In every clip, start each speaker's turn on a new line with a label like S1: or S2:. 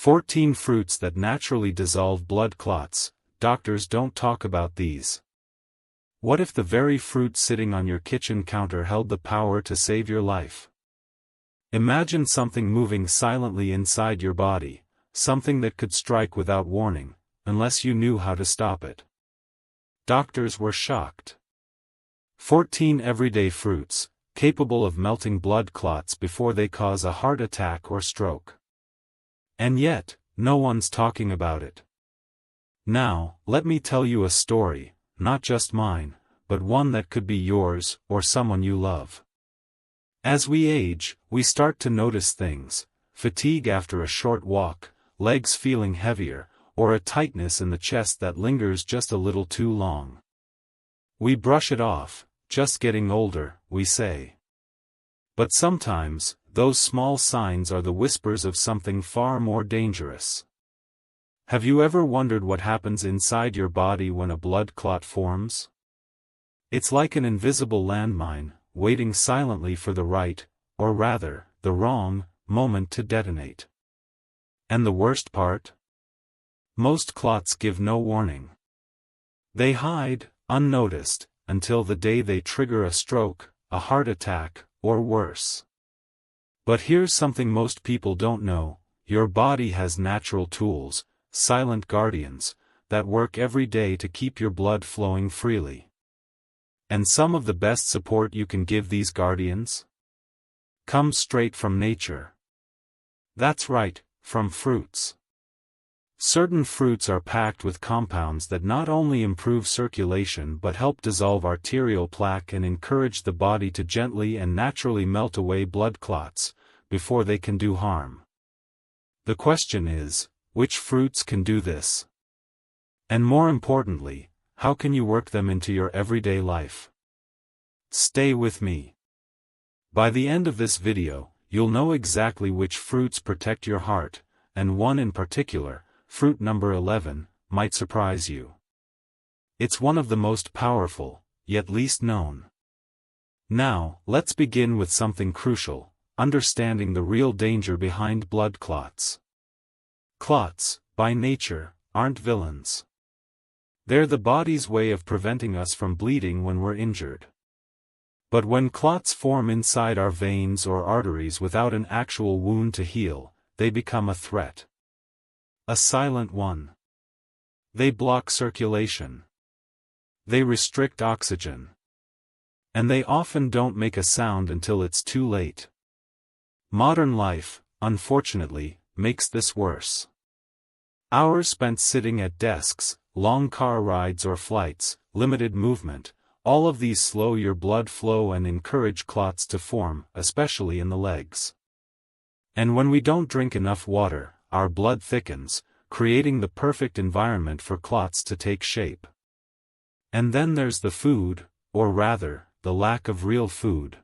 S1: 14 fruits that naturally dissolve blood clots. Doctors don't talk about these. What if the very fruit sitting on your kitchen counter held the power to save your life? Imagine something moving silently inside your body, something that could strike without warning, unless you knew how to stop it. Doctors were shocked. 14 everyday fruits, capable of melting blood clots before they cause a heart attack or stroke. And yet, no one's talking about it. Now, let me tell you a story, not just mine, but one that could be yours or someone you love. As we age, we start to notice things: fatigue after a short walk, legs feeling heavier, or a tightness in the chest that lingers just a little too long. We brush it off, just getting older, we say. But sometimes, those small signs are the whispers of something far more dangerous. Have you ever wondered what happens inside your body when a blood clot forms? It's like an invisible landmine, waiting silently for the right, or rather, the wrong, moment to detonate. And the worst part? Most clots give no warning. They hide, unnoticed, until the day they trigger a stroke, a heart attack, or worse. But here's something most people don't know: your body has natural tools, silent guardians, that work every day to keep your blood flowing freely. And some of the best support you can give these guardians comes straight from nature. That's right, from fruits. Certain fruits are packed with compounds that not only improve circulation but help dissolve arterial plaque and encourage the body to gently and naturally melt away blood clots, before they can do harm. The question is, which fruits can do this? And more importantly, how can you work them into your everyday life? Stay with me. By the end of this video, you'll know exactly which fruits protect your heart, and one in particular, fruit number 11, might surprise you. It's one of the most powerful, yet least known. Now, let's begin with something crucial: understanding the real danger behind blood clots. Clots, by nature, aren't villains. They're the body's way of preventing us from bleeding when we're injured. But when clots form inside our veins or arteries without an actual wound to heal, they become a threat. A silent one. They block circulation. They restrict oxygen. And they often don't make a sound until it's too late. Modern life, unfortunately, makes this worse. Hours spent sitting at desks, long car rides or flights, limited movement, all of these slow your blood flow and encourage clots to form, especially in the legs. And when we don't drink enough water, our blood thickens, creating the perfect environment for clots to take shape. And then there's the food, or rather, the lack of real food.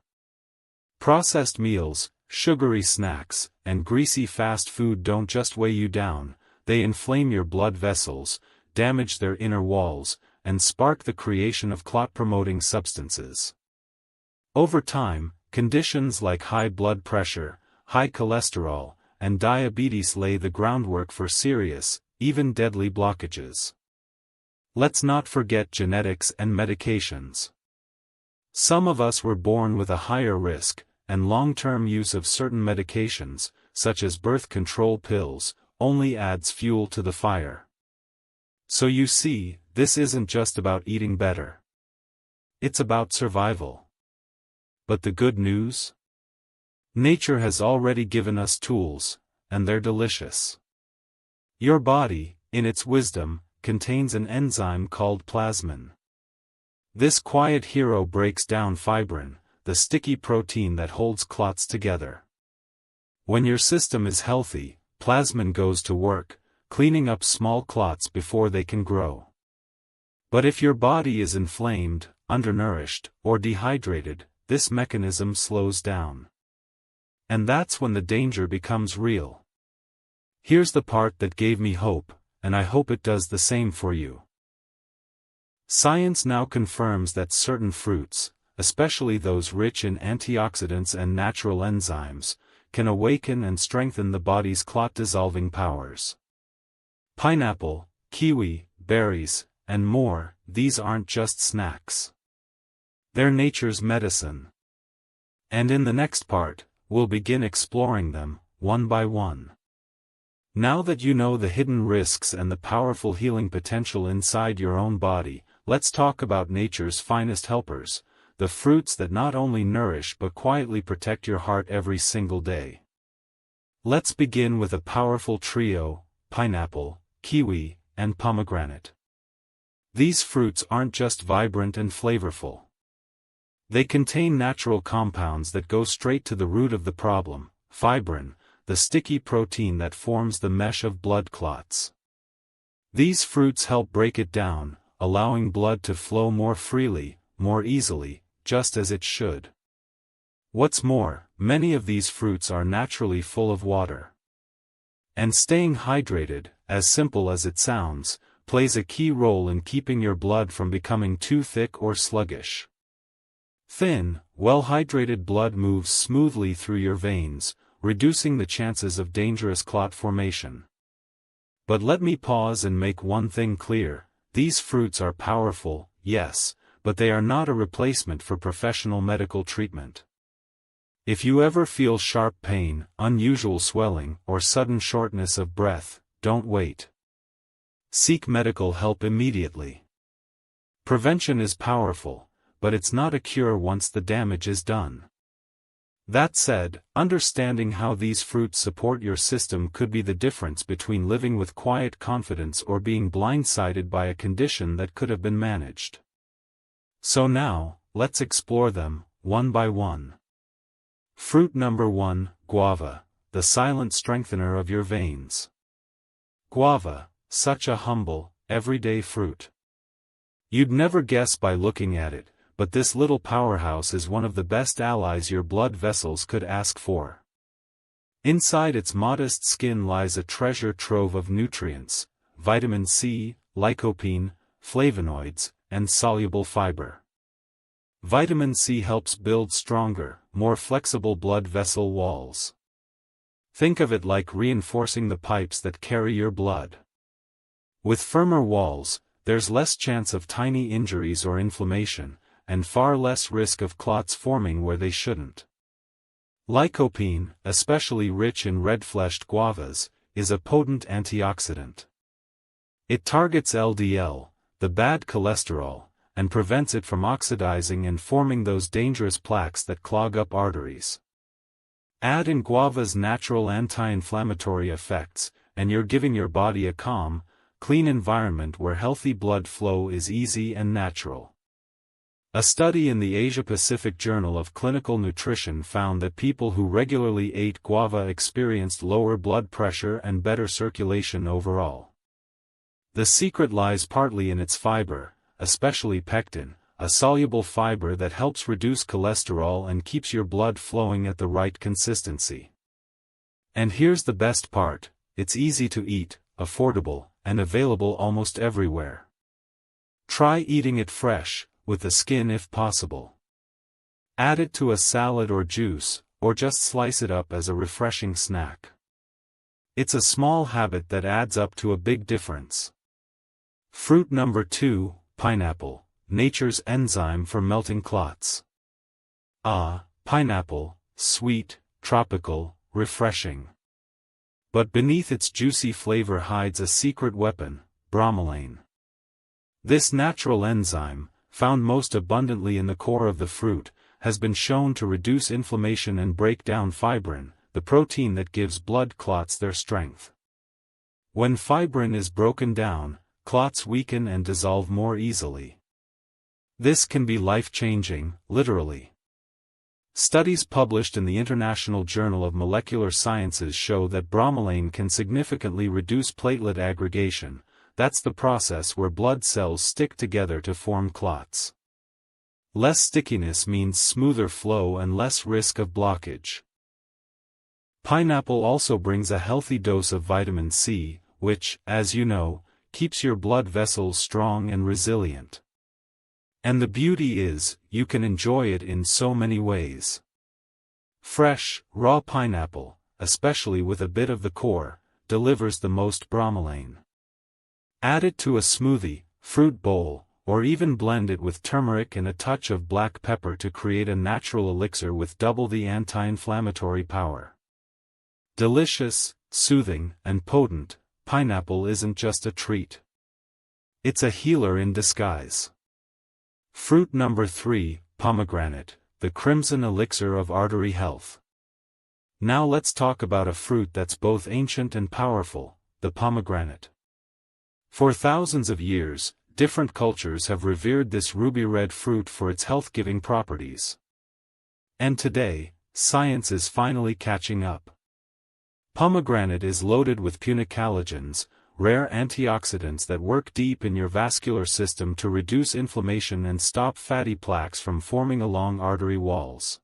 S1: Processed meals, sugary snacks, and greasy fast food don't just weigh you down, they inflame your blood vessels, damage their inner walls, and spark the creation of clot-promoting substances. Over time, conditions like high blood pressure, high cholesterol, and diabetes lay the groundwork for serious, even deadly blockages. Let's not forget genetics and medications. Some of us were born with a higher risk, and long-term use of certain medications, such as birth control pills, only adds fuel to the fire. So you see, this isn't just about eating better. It's about survival. But the good news? Nature has already given us tools, and they're delicious. Your body, in its wisdom, contains an enzyme called plasmin. This quiet hero breaks down fibrin, the sticky protein that holds clots together. When your system is healthy, plasmin goes to work, cleaning up small clots before they can grow. But if your body is inflamed, undernourished, or dehydrated, this mechanism slows down. And that's when the danger becomes real. Here's the part that gave me hope, and I hope it does the same for you. Science now confirms that certain fruits, especially those rich in antioxidants and natural enzymes, can awaken and strengthen the body's clot-dissolving powers. Pineapple, kiwi, berries, and more, these aren't just snacks. They're nature's medicine. And in the next part, we'll begin exploring them, one by one. Now that you know the hidden risks and the powerful healing potential inside your own body, let's talk about nature's finest helpers, the fruits that not only nourish but quietly protect your heart every single day. Let's begin with a powerful trio: pineapple, kiwi, and pomegranate. These fruits aren't just vibrant and flavorful. They contain natural compounds that go straight to the root of the problem: fibrin, the sticky protein that forms the mesh of blood clots. These fruits help break it down, allowing blood to flow more freely, more easily, just as it should. What's more, many of these fruits are naturally full of water. And staying hydrated, as simple as it sounds, plays a key role in keeping your blood from becoming too thick or sluggish. Thin, well-hydrated blood moves smoothly through your veins, reducing the chances of dangerous clot formation. But let me pause and make one thing clear: these fruits are powerful, yes, but they are not a replacement for professional medical treatment. If you ever feel sharp pain, unusual swelling, or sudden shortness of breath, don't wait. Seek medical help immediately. Prevention is powerful, but it's not a cure once the damage is done. That said, understanding how these fruits support your system could be the difference between living with quiet confidence or being blindsided by a condition that could have been managed. So now, let's explore them, one by one. Fruit number 1, guava, the silent strengthener of your veins. Guava, such a humble, everyday fruit. You'd never guess by looking at it, but this little powerhouse is one of the best allies your blood vessels could ask for. Inside its modest skin lies a treasure trove of nutrients: vitamin C, lycopene, flavonoids, and soluble fiber. Vitamin C helps build stronger, more flexible blood vessel walls. Think of it like reinforcing the pipes that carry your blood. With firmer walls, there's less chance of tiny injuries or inflammation, and far less risk of clots forming where they shouldn't. Lycopene, especially rich in red-fleshed guavas, is a potent antioxidant. It targets LDL, the bad cholesterol, and prevents it from oxidizing and forming those dangerous plaques that clog up arteries. Add in guava's natural anti-inflammatory effects, and you're giving your body a calm, clean environment where healthy blood flow is easy and natural. A study in the Asia-Pacific Journal of Clinical Nutrition found that people who regularly ate guava experienced lower blood pressure and better circulation overall. The secret lies partly in its fiber, especially pectin, a soluble fiber that helps reduce cholesterol and keeps your blood flowing at the right consistency. And here's the best part: it's easy to eat, affordable, and available almost everywhere. Try eating it fresh, with the skin if possible. Add it to a salad or juice, or just slice it up as a refreshing snack. It's a small habit that adds up to a big difference. Fruit number 2, pineapple, nature's enzyme for melting clots. Pineapple, sweet, tropical, refreshing. But beneath its juicy flavor hides a secret weapon: bromelain. This natural enzyme, found most abundantly in the core of the fruit, has been shown to reduce inflammation and break down fibrin, the protein that gives blood clots their strength. When fibrin is broken down, clots weaken and dissolve more easily. This can be life-changing, literally. Studies published in the International Journal of Molecular Sciences show that bromelain can significantly reduce platelet aggregation. That's the process where blood cells stick together to form clots. Less stickiness means smoother flow and less risk of blockage. Pineapple also brings a healthy dose of vitamin C, which, as you know, keeps your blood vessels strong and resilient. And the beauty is, you can enjoy it in so many ways. Fresh, raw pineapple, especially with a bit of the core, delivers the most bromelain. Add it to a smoothie, fruit bowl, or even blend it with turmeric and a touch of black pepper to create a natural elixir with double the anti-inflammatory power. Delicious, soothing, and potent, pineapple isn't just a treat. It's a healer in disguise. Fruit number 3, pomegranate, the crimson elixir of artery health. Now let's talk about a fruit that's both ancient and powerful, the pomegranate. For thousands of years, different cultures have revered this ruby-red fruit for its health-giving properties. And today, science is finally catching up. Pomegranate is loaded with punicalagins, rare antioxidants that work deep in your vascular system to reduce inflammation and stop fatty plaques from forming along artery walls.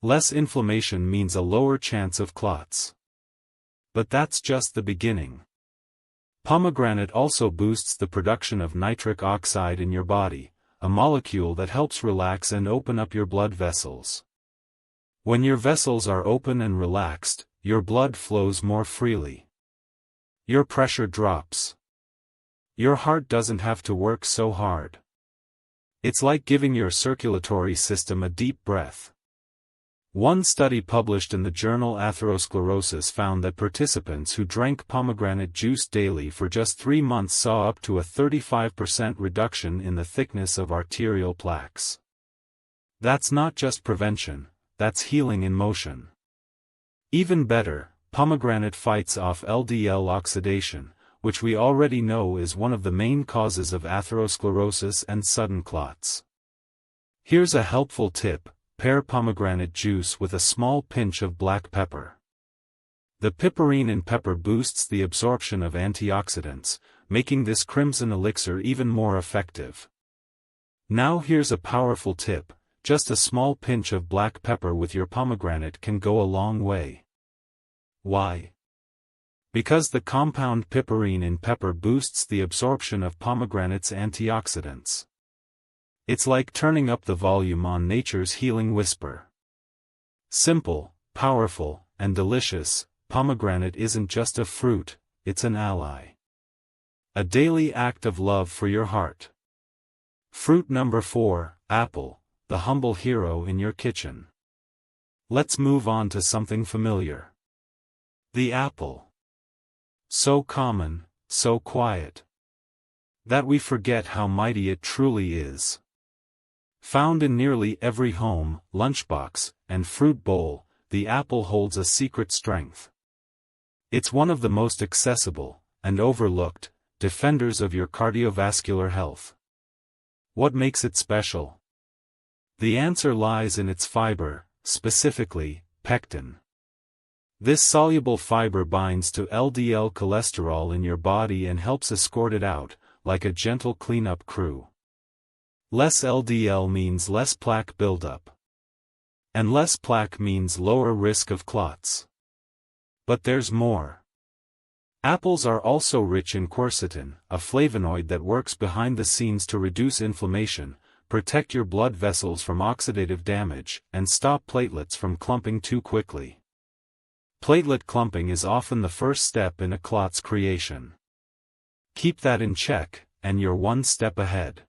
S1: Less inflammation means a lower chance of clots. But that's just the beginning. Pomegranate also boosts the production of nitric oxide in your body, a molecule that helps relax and open up your blood vessels. When your vessels are open and relaxed, your blood flows more freely. Your pressure drops. Your heart doesn't have to work so hard. It's like giving your circulatory system a deep breath. One study published in the journal Atherosclerosis found that participants who drank pomegranate juice daily for just 3 months saw up to a 35% reduction in the thickness of arterial plaques. That's not just prevention, that's healing in motion. Even better, pomegranate fights off LDL oxidation, which we already know is one of the main causes of atherosclerosis and sudden clots. Here's a helpful tip: pair pomegranate juice with a small pinch of black pepper. The piperine in pepper boosts the absorption of antioxidants, making this crimson elixir even more effective. Now here's a powerful tip: just a small pinch of black pepper with your pomegranate can go a long way. Why? Because the compound piperine in pepper boosts the absorption of pomegranate's antioxidants. It's like turning up the volume on nature's healing whisper. Simple, powerful, and delicious, pomegranate isn't just a fruit, it's an ally. A daily act of love for your heart. Fruit number 4, apple, the humble hero in your kitchen. Let's move on to something familiar. The apple. So common, so quiet, that we forget how mighty it truly is. Found in nearly every home, lunchbox, and fruit bowl, the apple holds a secret strength. It's one of the most accessible, and overlooked, defenders of your cardiovascular health. What makes it special? The answer lies in its fiber, specifically, pectin. This soluble fiber binds to LDL cholesterol in your body and helps escort it out, like a gentle cleanup crew. Less LDL means less plaque buildup. And less plaque means lower risk of clots. But there's more. Apples are also rich in quercetin, a flavonoid that works behind the scenes to reduce inflammation, protect your blood vessels from oxidative damage, and stop platelets from clumping too quickly. Platelet clumping is often the first step in a clot's creation. Keep that in check, and you're one step ahead.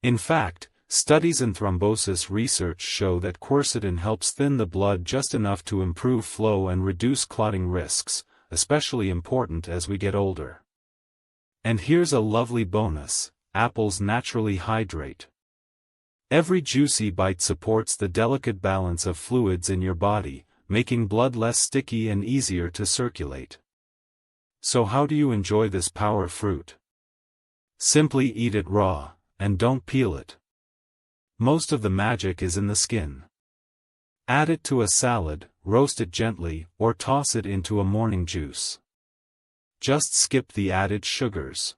S1: In fact, studies in thrombosis research show that quercetin helps thin the blood just enough to improve flow and reduce clotting risks, especially important as we get older. And here's a lovely bonus: apples naturally hydrate. Every juicy bite supports the delicate balance of fluids in your body, making blood less sticky and easier to circulate. So how do you enjoy this power fruit? Simply eat it raw, and don't peel it. Most of the magic is in the skin. Add it to a salad, roast it gently, or toss it into a morning juice. Just skip the added sugars.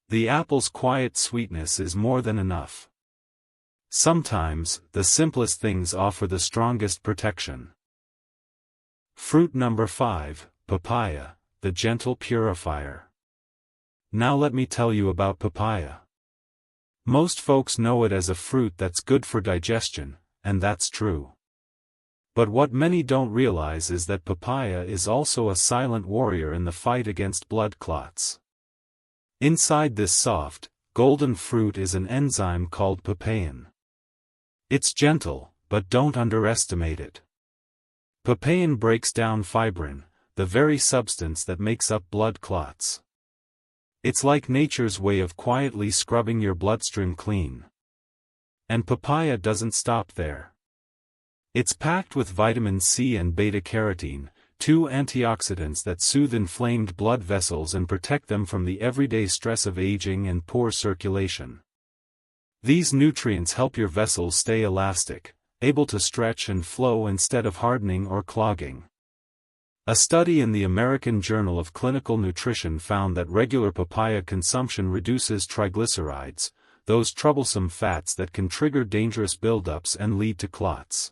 S1: The apple's quiet sweetness is more than enough. Sometimes, the simplest things offer the strongest protection. Fruit number 5, papaya, the gentle purifier. Now let me tell you about papaya. Most folks know it as a fruit that's good for digestion, and that's true. But what many don't realize is that papaya is also a silent warrior in the fight against blood clots. Inside this soft, golden fruit is an enzyme called papain. It's gentle, but don't underestimate it. Papain breaks down fibrin, the very substance that makes up blood clots. It's like nature's way of quietly scrubbing your bloodstream clean. And papaya doesn't stop there. It's packed with vitamin C and beta-carotene, two antioxidants that soothe inflamed blood vessels and protect them from the everyday stress of aging and poor circulation. These nutrients help your vessels stay elastic, able to stretch and flow instead of hardening or clogging. A study in the American Journal of Clinical Nutrition found that regular papaya consumption reduces triglycerides, those troublesome fats that can trigger dangerous buildups and lead to clots.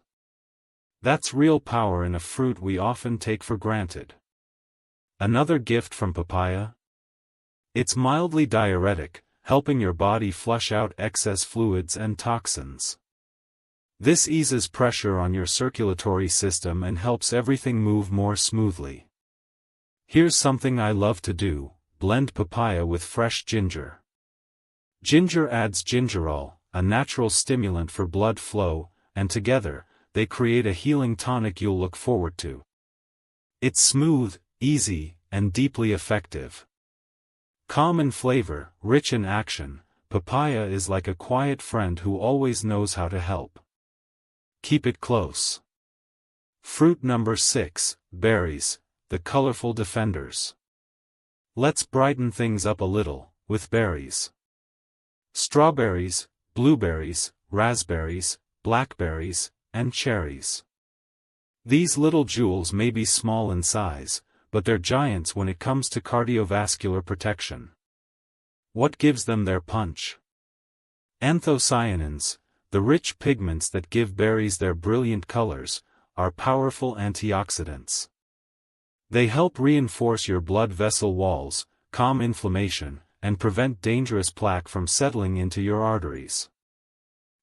S1: That's real power in a fruit we often take for granted. Another gift from papaya? It's mildly diuretic, helping your body flush out excess fluids and toxins. This eases pressure on your circulatory system and helps everything move more smoothly. Here's something I love to do: blend papaya with fresh ginger. Ginger adds gingerol, a natural stimulant for blood flow, and together, they create a healing tonic you'll look forward to. It's smooth, easy, and deeply effective. Calm in flavor, rich in action, papaya is like a quiet friend who always knows how to help. Keep it close. Fruit number 6, berries, the colorful defenders. Let's brighten things up a little, with berries. Strawberries, blueberries, raspberries, blackberries, and cherries. These little jewels may be small in size, but they're giants when it comes to cardiovascular protection. What gives them their punch? Anthocyanins, the rich pigments that give berries their brilliant colors, are powerful antioxidants. They help reinforce your blood vessel walls, calm inflammation, and prevent dangerous plaque from settling into your arteries.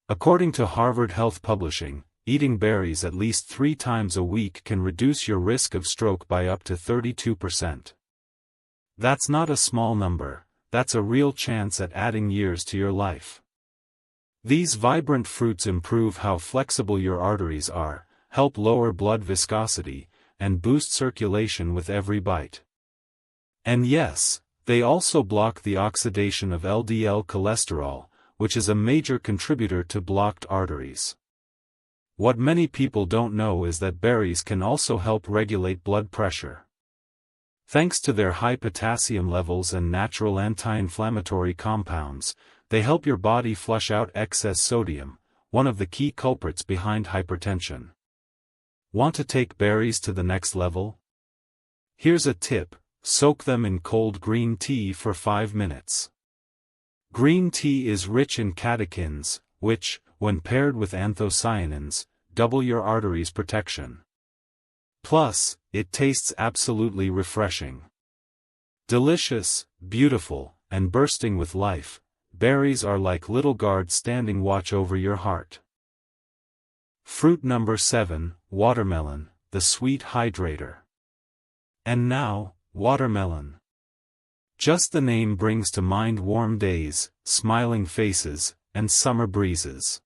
S1: According to Harvard Health Publishing, eating berries at least 3 times a week can reduce your risk of stroke by up to 32%. That's not a small number, that's a real chance at adding years to your life. These vibrant fruits improve how flexible your arteries are, help lower blood viscosity, and boost circulation with every bite. And yes, they also block the oxidation of LDL cholesterol, which is a major contributor to blocked arteries. What many people don't know is that berries can also help regulate blood pressure. Thanks to their high potassium levels and natural anti-inflammatory compounds, they help your body flush out excess sodium, one of the key culprits behind hypertension. Want to take berries to the next level? Here's a tip: soak them in cold green tea for 5 minutes. Green tea is rich in catechins, which, when paired with anthocyanins, double your arteries' protection. Plus, it tastes absolutely refreshing. Delicious, beautiful, and bursting with life, berries are like little guards standing watch over your heart. Fruit number 7, watermelon, the sweet hydrator. And now, watermelon. Just the name brings to mind warm days, smiling faces, and summer breezes.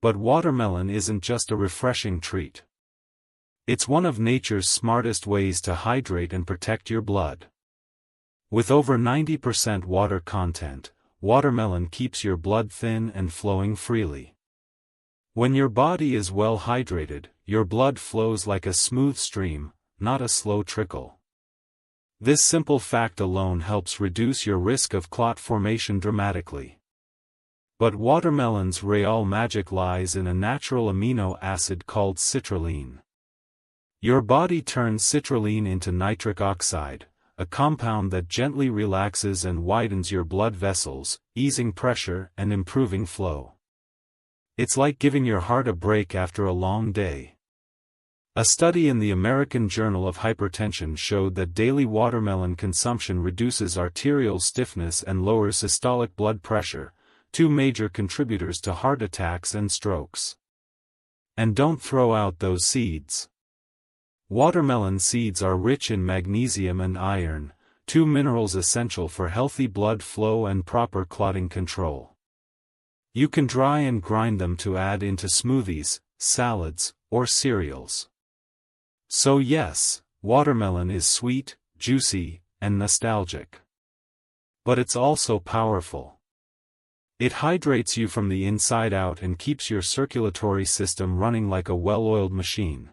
S1: But watermelon isn't just a refreshing treat. It's one of nature's smartest ways to hydrate and protect your blood. With over 90% water content, watermelon keeps your blood thin and flowing freely. When your body is well hydrated, your blood flows like a smooth stream, not a slow trickle. This simple fact alone helps reduce your risk of clot formation dramatically. But watermelon's real magic lies in a natural amino acid called citrulline. Your body turns citrulline into nitric oxide, a compound that gently relaxes and widens your blood vessels, easing pressure and improving flow. It's like giving your heart a break after a long day. A study in the American Journal of Hypertension showed that daily watermelon consumption reduces arterial stiffness and lowers systolic blood pressure, 2 major contributors to heart attacks and strokes. And don't throw out those seeds. Watermelon seeds are rich in magnesium and iron, two minerals essential for healthy blood flow and proper clotting control. You can dry and grind them to add into smoothies, salads, or cereals. So yes, watermelon is sweet, juicy, and nostalgic. But it's also powerful. It hydrates you from the inside out and keeps your circulatory system running like a well-oiled machine.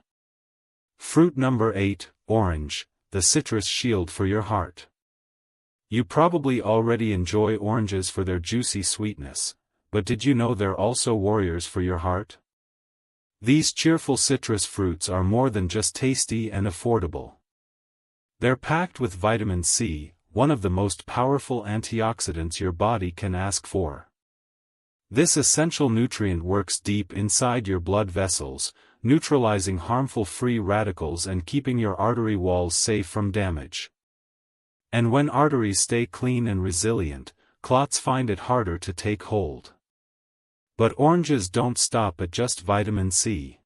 S1: Fruit number 8, orange, the citrus shield for your heart. You probably already enjoy oranges for their juicy sweetness, but did you know they're also warriors for your heart? These cheerful citrus fruits are more than just tasty and affordable. They're packed with vitamin C, one of the most powerful antioxidants your body can ask for. This essential nutrient works deep inside your blood vessels, neutralizing harmful free radicals and keeping your artery walls safe from damage. And when arteries stay clean and resilient, clots find it harder to take hold. But oranges don't stop at just vitamin C.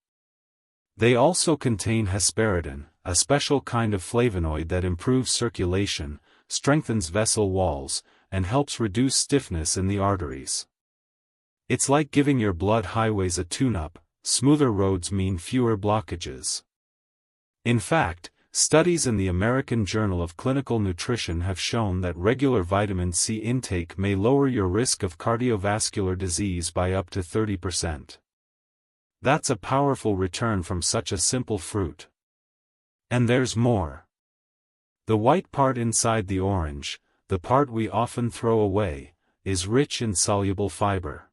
S1: They also contain hesperidin, a special kind of flavonoid that improves circulation, strengthens vessel walls, and helps reduce stiffness in the arteries. It's like giving your blood highways a tune-up. Smoother roads mean fewer blockages. In fact, studies in the American Journal of Clinical Nutrition have shown that regular vitamin C intake may lower your risk of cardiovascular disease by up to 30%. That's a powerful return from such a simple fruit. And there's more. The white part inside the orange, the part we often throw away, is rich in soluble fiber.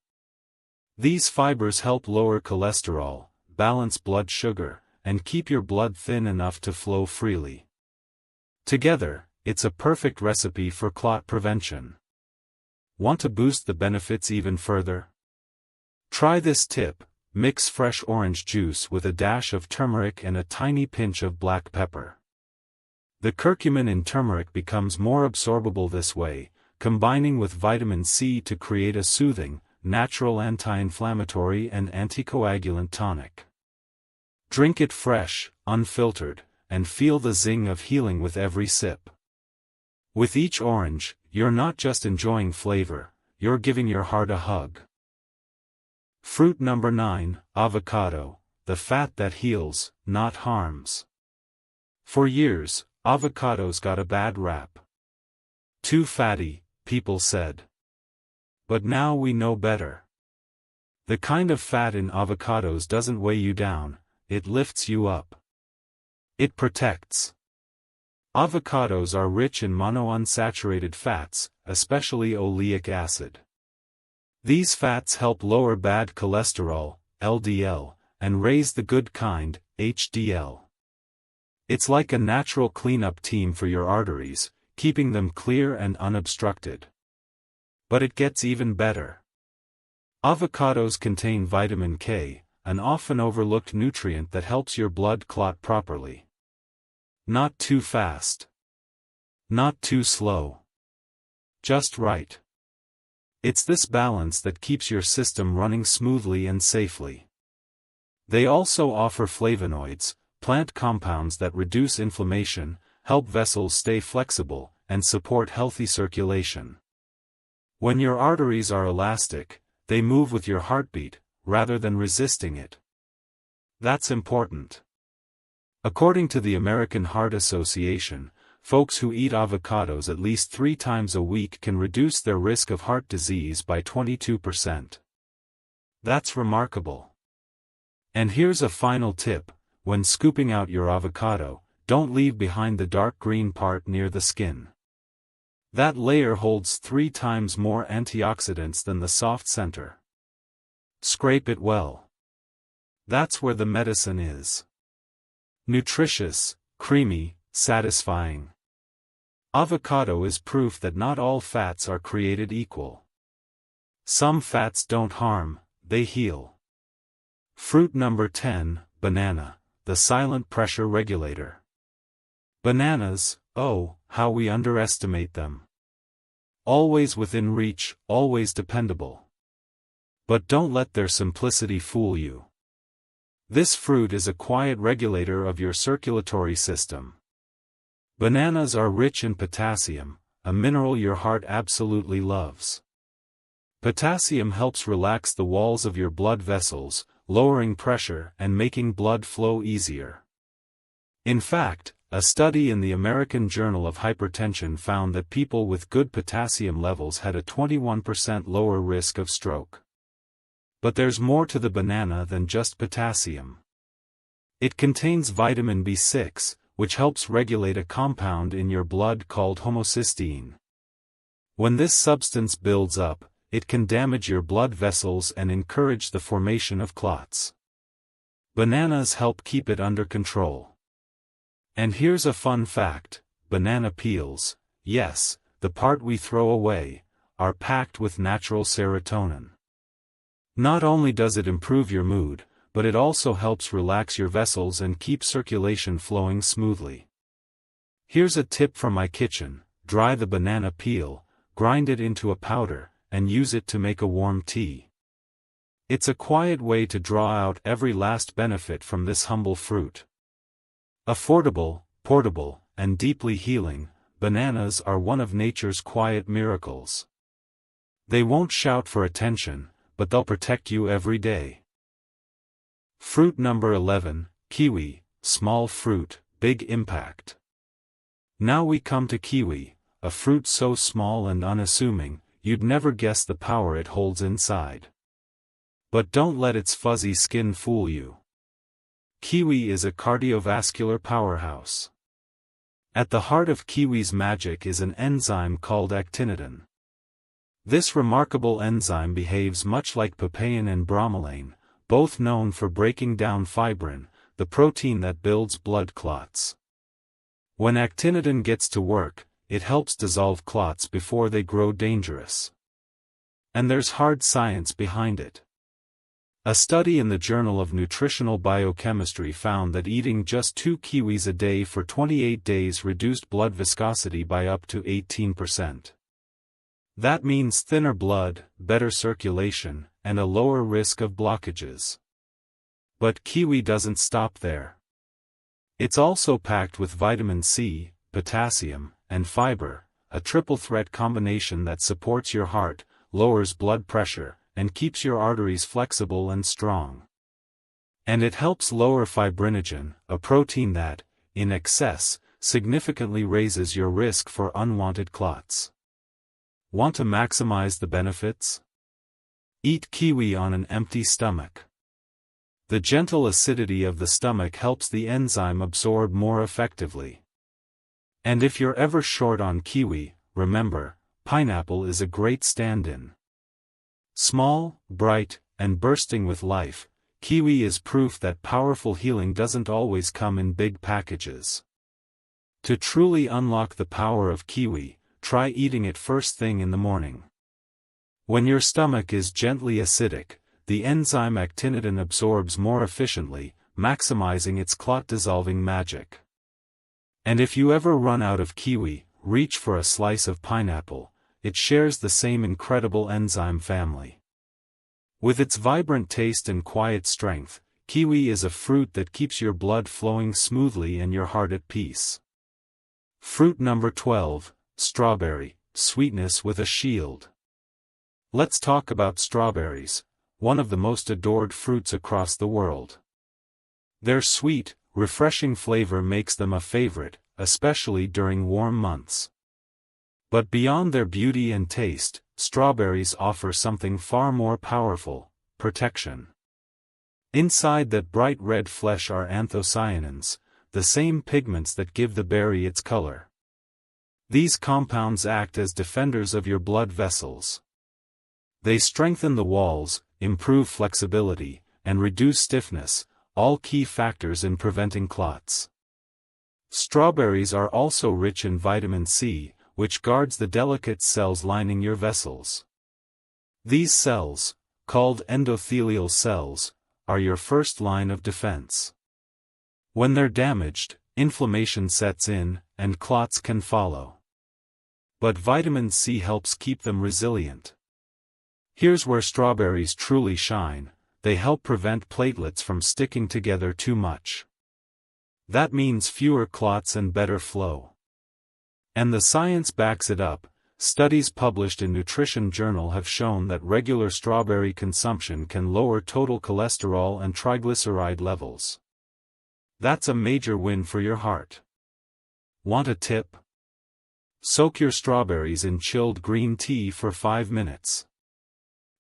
S1: These fibers help lower cholesterol, balance blood sugar, and keep your blood thin enough to flow freely. Together, it's a perfect recipe for clot prevention. Want to boost the benefits even further? Try this tip: mix fresh orange juice with a dash of turmeric and a tiny pinch of black pepper. The curcumin in turmeric becomes more absorbable this way, combining with vitamin C to create a soothing, natural anti-inflammatory and anticoagulant tonic. Drink it fresh, unfiltered, and feel the zing of healing with every sip. With each orange, you're not just enjoying flavor, you're giving your heart a hug. Fruit number 9, avocado, the fat that heals, not harms. For years, avocados got a bad rap. Too fatty, people said. But now we know better. The kind of fat in avocados doesn't weigh you down, it lifts you up. It protects. Avocados are rich in monounsaturated fats, especially oleic acid. These fats help lower bad cholesterol, LDL, and raise the good kind, HDL. It's like a natural cleanup team for your arteries, keeping them clear and unobstructed. But it gets even better. Avocados contain vitamin K, an often overlooked nutrient that helps your blood clot properly. Not too fast. Not too slow. Just right. It's this balance that keeps your system running smoothly and safely. They also offer flavonoids, plant compounds that reduce inflammation, help vessels stay flexible, and support healthy circulation. When your arteries are elastic, they move with your heartbeat, rather than resisting it. That's important. According to the American Heart Association, folks who eat avocados at least 3 times a week can reduce their risk of heart disease by 22%. That's remarkable. And here's a final tip: when scooping out your avocado, don't leave behind the dark green part near the skin. That layer holds 3 times more antioxidants than the soft center. Scrape it well. That's where the medicine is. Nutritious, creamy, satisfying. Avocado is proof that not all fats are created equal. Some fats don't harm, they heal. Fruit number 10, banana, the silent pressure regulator. Bananas, oh, how we underestimate them. Always within reach, always dependable. But don't let their simplicity fool you. This fruit is a quiet regulator of your circulatory system. Bananas are rich in potassium, a mineral your heart absolutely loves. Potassium helps relax the walls of your blood vessels, lowering pressure and making blood flow easier. In fact, a study in the American Journal of Hypertension found that people with good potassium levels had a 21% lower risk of stroke. But there's more to the banana than just potassium. It contains vitamin B6, which helps regulate a compound in your blood called homocysteine. When this substance builds up, it can damage your blood vessels and encourage the formation of clots. Bananas help keep it under control. And here's a fun fact: banana peels, yes, the part we throw away, are packed with natural serotonin. Not only does it improve your mood, but it also helps relax your vessels and keep circulation flowing smoothly. Here's a tip from my kitchen: dry the banana peel, grind it into a powder, and use it to make a warm tea. It's a quiet way to draw out every last benefit from this humble fruit. Affordable, portable, and deeply healing, bananas are one of nature's quiet miracles. They won't shout for attention, but they'll protect you every day. Fruit number 11, kiwi, small fruit, big impact. Now we come to kiwi, a fruit so small and unassuming, you'd never guess the power it holds inside. But don't let its fuzzy skin fool you. Kiwi is a cardiovascular powerhouse. At the heart of kiwi's magic is an enzyme called actinitin. This remarkable enzyme behaves much like papain and bromelain, both known for breaking down fibrin, the protein that builds blood clots. When actinitin gets to work, it helps dissolve clots before they grow dangerous. And there's hard science behind it. A study in the Journal of Nutritional Biochemistry found that eating just 2 kiwis a day for 28 days reduced blood viscosity by up to 18%. That means thinner blood, better circulation, and a lower risk of blockages. But kiwi doesn't stop there. It's also packed with vitamin C, potassium, and fiber, a triple threat combination that supports your heart, lowers blood pressure, and keeps your arteries flexible and strong. And it helps lower fibrinogen, a protein that, in excess, significantly raises your risk for unwanted clots. Want to maximize the benefits? Eat kiwi on an empty stomach. The gentle acidity of the stomach helps the enzyme absorb more effectively. And if you're ever short on kiwi, remember, pineapple is a great stand-in. Small, bright, and bursting with life, kiwi is proof that powerful healing doesn't always come in big packages. To truly unlock the power of kiwi, try eating it first thing in the morning. When your stomach is gently acidic, the enzyme actinitin absorbs more efficiently, maximizing its clot-dissolving magic. And if you ever run out of kiwi, reach for a slice of pineapple. It shares the same incredible enzyme family. With its vibrant taste and quiet strength, kiwi is a fruit that keeps your blood flowing smoothly and your heart at peace. Fruit number 12, strawberry, sweetness with a shield. Let's talk about strawberries, one of the most adored fruits across the world. Their sweet, refreshing flavor makes them a favorite, especially during warm months. But beyond their beauty and taste, strawberries offer something far more powerful: protection. Inside that bright red flesh are anthocyanins, the same pigments that give the berry its color. These compounds act as defenders of your blood vessels. They strengthen the walls, improve flexibility, and reduce stiffness, all key factors in preventing clots. Strawberries are also rich in vitamin C, which guards the delicate cells lining your vessels. These cells, called endothelial cells, are your first line of defense. When they're damaged, inflammation sets in, and clots can follow. But vitamin C helps keep them resilient. Here's where strawberries truly shine: they help prevent platelets from sticking together too much. That means fewer clots and better flow. And the science backs it up. Studies published in Nutrition Journal have shown that regular strawberry consumption can lower total cholesterol and triglyceride levels. That's a major win for your heart. Want a tip? Soak your strawberries in chilled green tea for 5 minutes.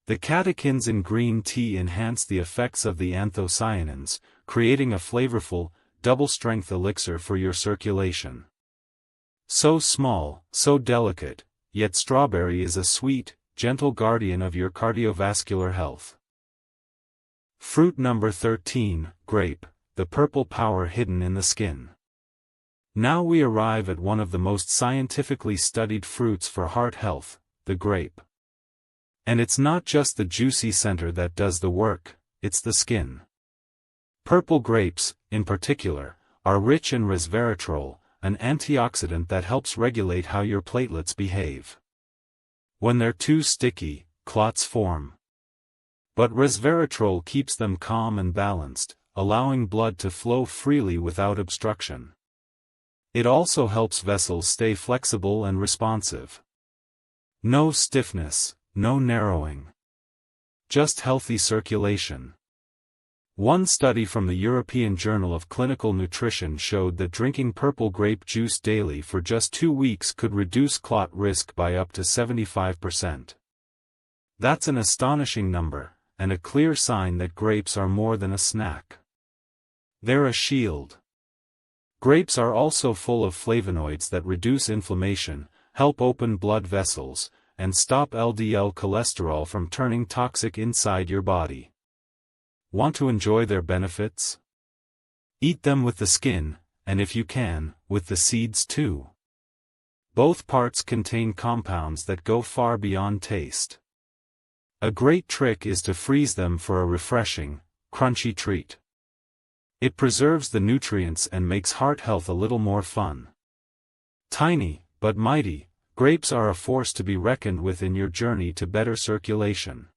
S1: The catechins in green tea enhance the effects of the anthocyanins, creating a flavorful, double-strength elixir for your circulation. So small, so delicate, yet strawberry is a sweet, gentle guardian of your cardiovascular health. Fruit number 13, grape, the purple power hidden in the skin. Now we arrive at one of the most scientifically studied fruits for heart health, the grape. And it's not just the juicy center that does the work, it's the skin. Purple grapes, in particular, are rich in resveratrol, an antioxidant that helps regulate how your platelets behave. When they're too sticky, clots form. But resveratrol keeps them calm and balanced, allowing blood to flow freely without obstruction. It also helps vessels stay flexible and responsive. No stiffness, no narrowing. Just healthy circulation. One study from the European Journal of Clinical Nutrition showed that drinking purple grape juice daily for just 2 weeks could reduce clot risk by up to 75%. That's an astonishing number, and a clear sign that grapes are more than a snack. They're a shield. Grapes are also full of flavonoids that reduce inflammation, help open blood vessels, and stop LDL cholesterol from turning toxic inside your body. Want to enjoy their benefits? Eat them with the skin, and if you can, with the seeds too. Both parts contain compounds that go far beyond taste. A great trick is to freeze them for a refreshing, crunchy treat. It preserves the nutrients and makes heart health a little more fun. Tiny, but mighty, grapes are a force to be reckoned with in your journey to better circulation.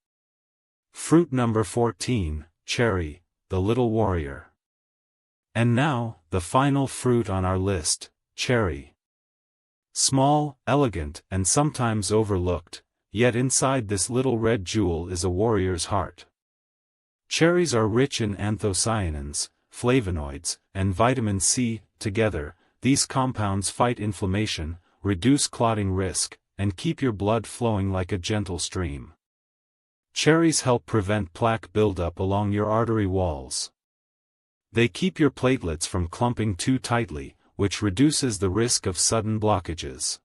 S1: Fruit number 14, cherry, the little warrior. And now, the final fruit on our list, cherry. Small, elegant, and sometimes overlooked, yet inside this little red jewel is a warrior's heart. Cherries are rich in anthocyanins, flavonoids, and vitamin C. Together, these compounds fight inflammation, reduce clotting risk, and keep your blood flowing like a gentle stream. Cherries help prevent plaque buildup along your artery walls. They keep your platelets from clumping too tightly, which reduces the risk of sudden blockages.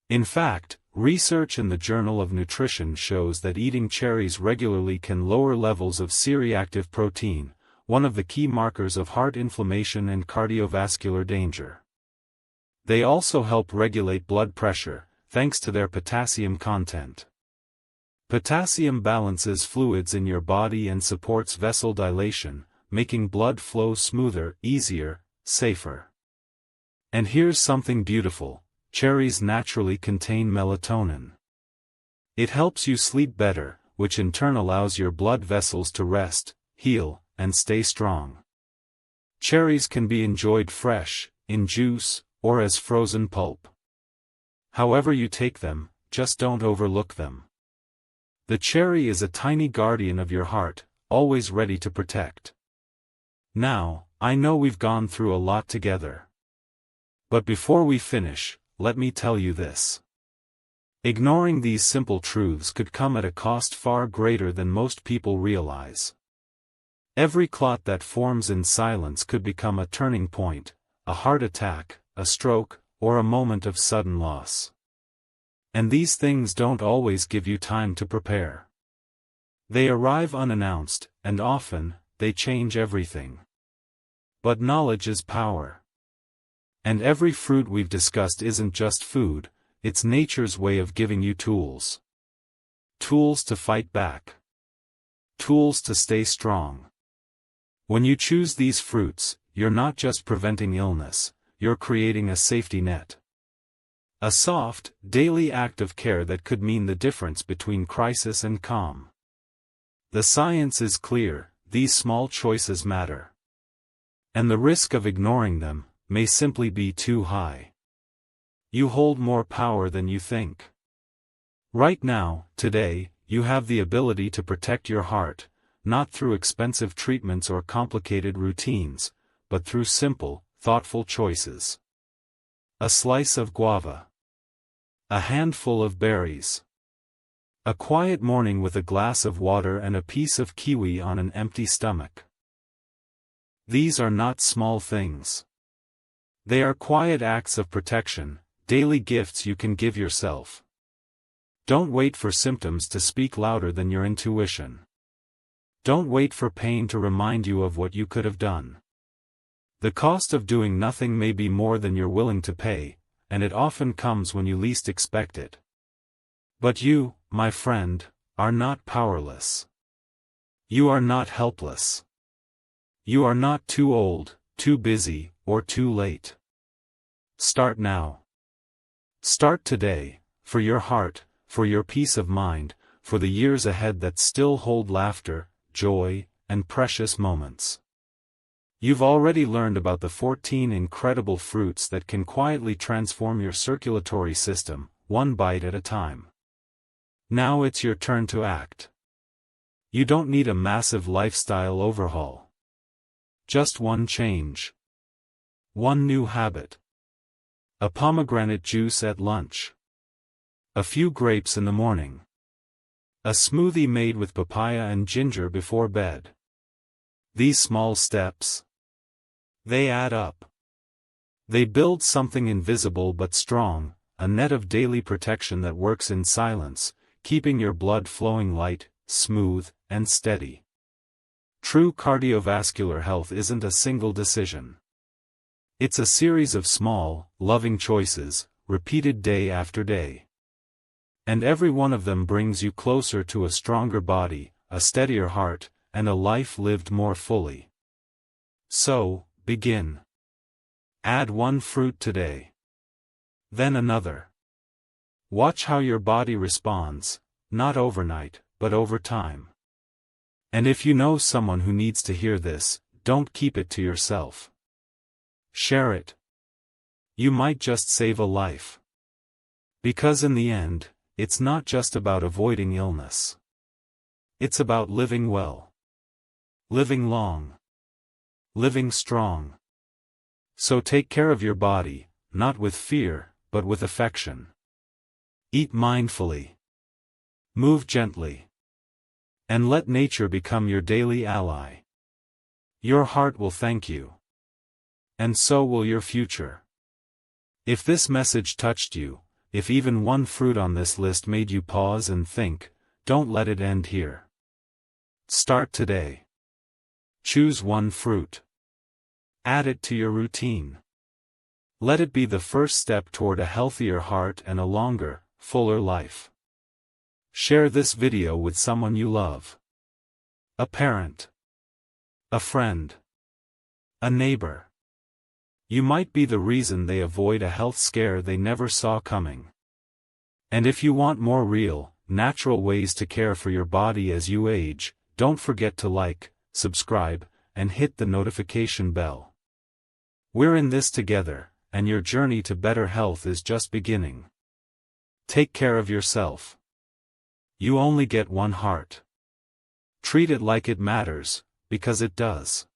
S1: In fact, research in the Journal of Nutrition shows that eating cherries regularly can lower levels of C-reactive protein, one of the key markers of heart inflammation and cardiovascular danger. They also help regulate blood pressure, thanks to their potassium content. Potassium balances fluids in your body and supports vessel dilation, making blood flow smoother, easier, safer. And here's something beautiful: cherries naturally contain melatonin. It helps you sleep better, which in turn allows your blood vessels to rest, heal, and stay strong. Cherries can be enjoyed fresh, in juice, or as frozen pulp. However you take them, just don't overlook them. The cherry is a tiny guardian of your heart, always ready to protect. Now, I know we've gone through a lot together. But before we finish, let me tell you this. Ignoring these simple truths could come at a cost far greater than most people realize. Every clot that forms in silence could become a turning point, a heart attack, a stroke, or a moment of sudden loss. And these things don't always give you time to prepare. They arrive unannounced, and often, they change everything. But knowledge is power. And every fruit we've discussed isn't just food, it's nature's way of giving you tools. Tools to fight back. Tools to stay strong. When you choose these fruits, you're not just preventing illness, you're creating a safety net. A soft, daily act of care that could mean the difference between crisis and calm. The science is clear, these small choices matter. And the risk of ignoring them may simply be too high. You hold more power than you think. Right now, today, you have the ability to protect your heart, not through expensive treatments or complicated routines, but through simple, thoughtful choices. A slice of guava. A handful of berries. A quiet morning with a glass of water and a piece of kiwi on an empty stomach. These are not small things. They are quiet acts of protection, daily gifts you can give yourself. Don't wait for symptoms to speak louder than your intuition. Don't wait for pain to remind you of what you could have done. The cost of doing nothing may be more than you're willing to pay, and it often comes when you least expect it. But you, my friend, are not powerless. You are not helpless. You are not too old, too busy, or too late. Start now. Start today, for your heart, for your peace of mind, for the years ahead that still hold laughter, joy, and precious moments. You've already learned about the 14 incredible fruits that can quietly transform your circulatory system, one bite at a time. Now it's your turn to act. You don't need a massive lifestyle overhaul. Just one change. One new habit. A pomegranate juice at lunch. A few grapes in the morning. A smoothie made with papaya and ginger before bed. These small steps, they add up. They build something invisible but strong, a net of daily protection that works in silence, keeping your blood flowing light, smooth, and steady. True cardiovascular health isn't a single decision. It's a series of small, loving choices, repeated day after day. And every one of them brings you closer to a stronger body, a steadier heart, and a life lived more fully. So, begin. Add one fruit today. Then another. Watch how your body responds, not overnight, but over time. And if you know someone who needs to hear this, don't keep it to yourself. Share it. You might just save a life. Because in the end, it's not just about avoiding illness. It's about living well. Living long. Living strong. So take care of your body, not with fear, but with affection. Eat mindfully. Move gently. And let nature become your daily ally. Your heart will thank you. And so will your future. If this message touched you, if even one fruit on this list made you pause and think, don't let it end here. Start today. Choose one fruit. Add it to your routine. Let it be the first step toward a healthier heart and a longer, fuller life. Share this video with someone you love. A parent. A friend. A neighbor. You might be the reason they avoid a health scare they never saw coming. And if you want more real, natural ways to care for your body as you age, don't forget to like, subscribe, and hit the notification bell. We're in this together, and your journey to better health is just beginning. Take care of yourself. You only get one heart. Treat it like it matters, because it does.